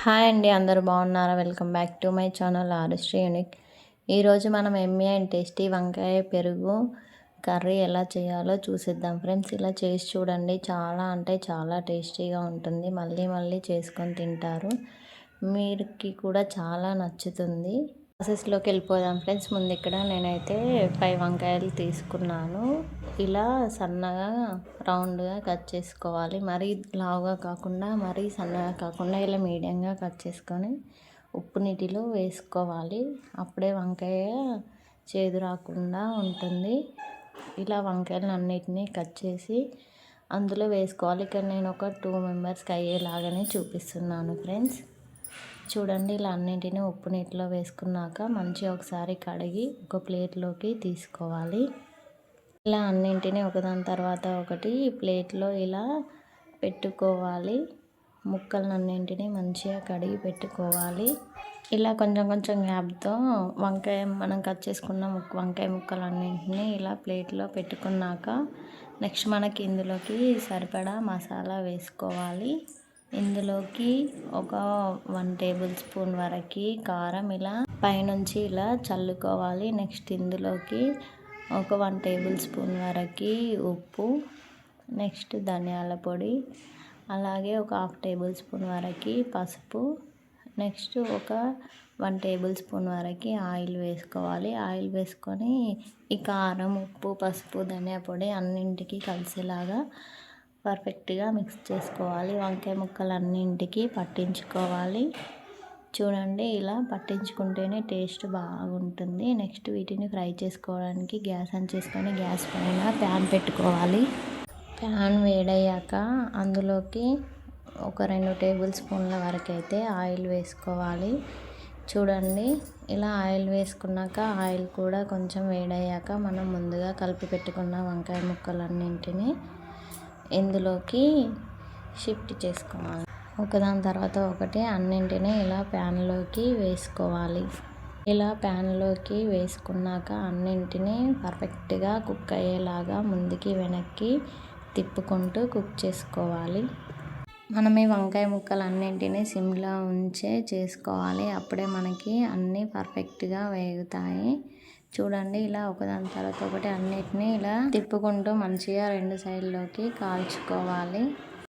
Hi అండి, అందరూ బాగున్నారా? Welcome back to my channel Arushri unique. ఈరోజు మనం ఎమ్మీ అండ్ టేస్టీ వంకాయ పెరుగు కర్రీ ఎలా చేయాలో చూసిద్దాం ఫ్రెండ్స్. ఇలా చేసి చూడండి, చాలా అంటే చాలా టేస్టీగా ఉంటుంది. మళ్ళీ మళ్ళీ చేసుకొని తింటారు, మీరుకి కూడా చాలా నచ్చుతుంది. ప్రాసెస్లోకి వెళ్ళిపోదాం ఫ్రెండ్స్. ముందు ఇక్కడ నేనైతే 5 వంకాయలు తీసుకున్నాను. ఇలా సన్నగా రౌండ్గా కట్ చేసుకోవాలి. మరీ లావుగా కాకుండా మరీ సన్నగా కాకుండా ఇలా మీడియంగా కట్ చేసుకొని ఉప్పు నీటిలో వేసుకోవాలి. అప్పుడే వంకాయ చేదు రాకుండా ఉంటుంది. ఇలా వంకాయలను అన్నిటినీ కట్ చేసి అందులో వేసుకోవాలి. ఇక్కడ నేను ఒక 2 మెంబర్స్కి అయ్యేలాగానే చూపిస్తున్నాను ఫ్రెండ్స్. చూడండి, ఇలా అన్నింటినీ ఉప్పు నీటిలో వేసుకున్నాక మంచిగా ఒకసారి కడిగి ఒక ప్లేట్లోకి తీసుకోవాలి. ఇలా అన్నింటినీ ఒకదాని తర్వాత ఒకటి ప్లేట్లో ఇలా పెట్టుకోవాలి. ముక్కలన్నింటినీ మంచిగా కడిగి పెట్టుకోవాలి. ఇలా కొంచెం కొంచెం గ్యాప్తో వంకాయ మనం కట్ చేసుకున్న వంకాయ ముక్కలన్నింటినీ ఇలా ప్లేట్లో పెట్టుకున్నాక నెక్స్ట్ మనకి ఇందులోకి సరిపడా మసాలా వేసుకోవాలి. ఇందులోకి ఒక 1 టేబుల్ స్పూన్ వరకు కారం ఇలా పైనుంచి ఇలా చల్లుకోవాలి. నెక్స్ట్ ఇందులోకి ఒక 1 టేబుల్ స్పూన్ వరకు ఉప్పు, నెక్స్ట్ ధనియాల పొడి, అలాగే ఒక 1/2 టేబుల్ స్పూన్ వరకు పసుపు, నెక్స్ట్ ఒక 1 టేబుల్ స్పూన్ వరకు ఆయిల్ వేసుకోవాలి. ఆయిల్ వేసుకొని ఈ కారం, ఉప్పు, పసుపు, ధనియా పొడి అన్నింటికి కలిసేలాగా పర్ఫెక్ట్గా మిక్స్ చేసుకోవాలి. వంకాయ ముక్కలన్నింటికి పట్టించుకోవాలి. చూడండి, ఇలా పట్టించుకుంటేనే టేస్ట్ బాగుంటుంది. నెక్స్ట్ వీటిని ఫ్రై చేసుకోవడానికి గ్యాస్ ఆన్ చేసుకొని గ్యాస్ పైన ప్యాన్ పెట్టుకోవాలి. ప్యాన్ వేడయ్యాక అందులోకి ఒక 2 టేబుల్ స్పూన్ల వరకు అయితే ఆయిల్ వేసుకోవాలి. చూడండి, ఇలా ఆయిల్ వేసుకున్నాక ఆయిల్ కూడా కొంచెం వేడయ్యాక మనం ముందుగా కలిపి పెట్టుకున్న వంకాయ ముక్కలన్నింటినీ ఇందులోకి షిఫ్ట్ చేసుకోవాలి. ఒకదాని తర్వాత ఒకటి అన్నింటినీ ఇలా ప్యాన్లోకి వేసుకోవాలి. ఇలా ప్యాన్లోకి వేసుకున్నాక అన్నింటినీ పర్ఫెక్ట్గా కుక్ అయ్యేలాగా ముందుకి వెనక్కి తిప్పుకుంటూ కుక్ చేసుకోవాలి. మనం ఈ వంకాయ ముక్కలన్నింటినీ సిమ్లో ఉంచే చేసుకోవాలి. అప్పుడే మనకి అన్నీ పర్ఫెక్ట్గా వేగుతాయి. చూడండి, ఇలా ఒకదాని తర్వాత ఒకటి అన్నిటినీ ఇలా తిప్పుకుంటూ మంచిగా 2 సైడ్లోకి కాల్చుకోవాలి.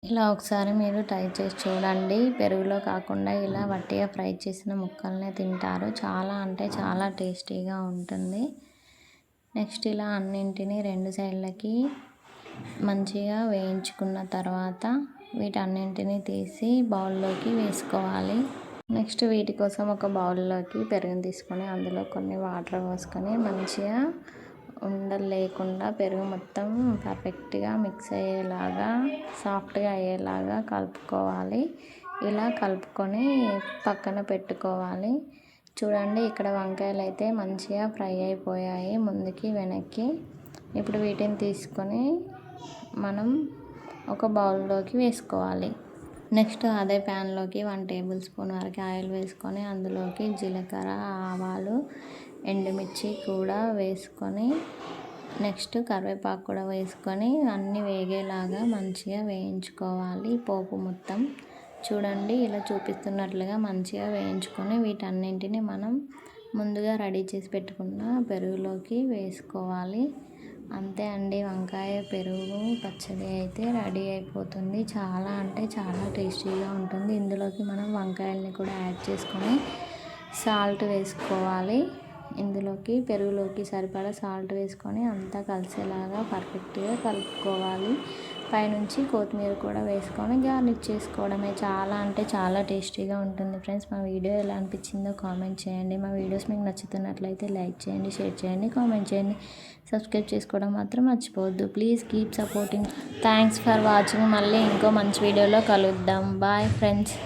ఇలా ఒకసారి మీరు ట్రై చేసి చూడండి. పెరుగులో కాకుండా ఇలా వట్టిగా ఫ్రై చేసిన ముక్కల్నే తింటారు. చాలా అంటే చాలా టేస్టీగా ఉంటుంది. నెక్స్ట్ ఇలా అన్నింటినీ 2 సైడ్లకి మంచిగా వేయించుకున్న తర్వాత వీటన్నింటినీ తీసి బౌల్లోకి వేసుకోవాలి. నెక్స్ట్ వీటి కోసం ఒక బౌల్లోకి పెరుగుని తీసుకొని అందులో కొన్ని వాటర్ పోసుకొని మంచిగా ఉండలు లేకుండా పెరుగు మొత్తం పర్ఫెక్ట్గా మిక్స్ అయ్యేలాగా సాఫ్ట్గా అయ్యేలాగా కలుపుకోవాలి. ఇలా కలుపుకొని పక్కన పెట్టుకోవాలి. చూడండి, ఇక్కడ వంకాయలు అయితే మంచిగా ఫ్రై అయిపోయాయి ముందుకి వెనక్కి. ఇప్పుడు వీటిని తీసుకొని మనం ఒక బౌల్లోకి వేసుకోవాలి. నెక్స్ట్ అదే ప్యాన్లోకి 1 టేబుల్ స్పూన్ వరకు ఆయిల్ వేసుకొని అందులోకి జీలకర్ర, ఆవాలు, ఎండుమిర్చి కూడా వేసుకొని నెక్స్ట్ కరివేపాకు కూడా వేసుకొని అన్నీ వేగేలాగా మంచిగా వేయించుకోవాలి. పోపు మొత్తం చూడండి, ఇలా చూపిస్తున్నట్లుగా మంచిగా వేయించుకొని వీటన్నింటినీ మనం ముందుగా రెడీ చేసి పెట్టుకున్న పెరుగులోకి వేసుకోవాలి. అంతే అండి, వంకాయ పెరుగు పచ్చడి అయితే రెడీ అయిపోతుంది. చాలా అంటే చాలా టేస్టీగా ఉంటుంది. ఇందులోకి మనం వంకాయల్ని కూడా యాడ్ చేసుకొని సాల్ట్ వేసుకోవాలి. ఇందులోకి పెరుగులోకి సరిపడా సాల్ట్ వేసుకొని అంతా కలిసేలాగా పర్ఫెక్ట్గా కలుపుకోవాలి. పైనుంచి కొత్తిమీర కూడా వేసుకొని గార్నిష్ చేసుకోవడమే. చాలా అంటే చాలా టేస్టీగా ఉంటుంది ఫ్రెండ్స్. మా వీడియో ఎలా అనిపించిందో కామెంట్ చేయండి. మా వీడియోస్ మీకు నచ్చుతున్నట్లయితే లైక్ చేయండి, షేర్ చేయండి, కామెంట్ చేయండి. సబ్స్క్రైబ్ చేసుకోవడం మాత్రం మర్చిపోవద్దు. Please keep supporting. Thanks for watching. మళ్ళీ ఇంకో మంచి వీడియోలో కలుద్దాం. Bye friends.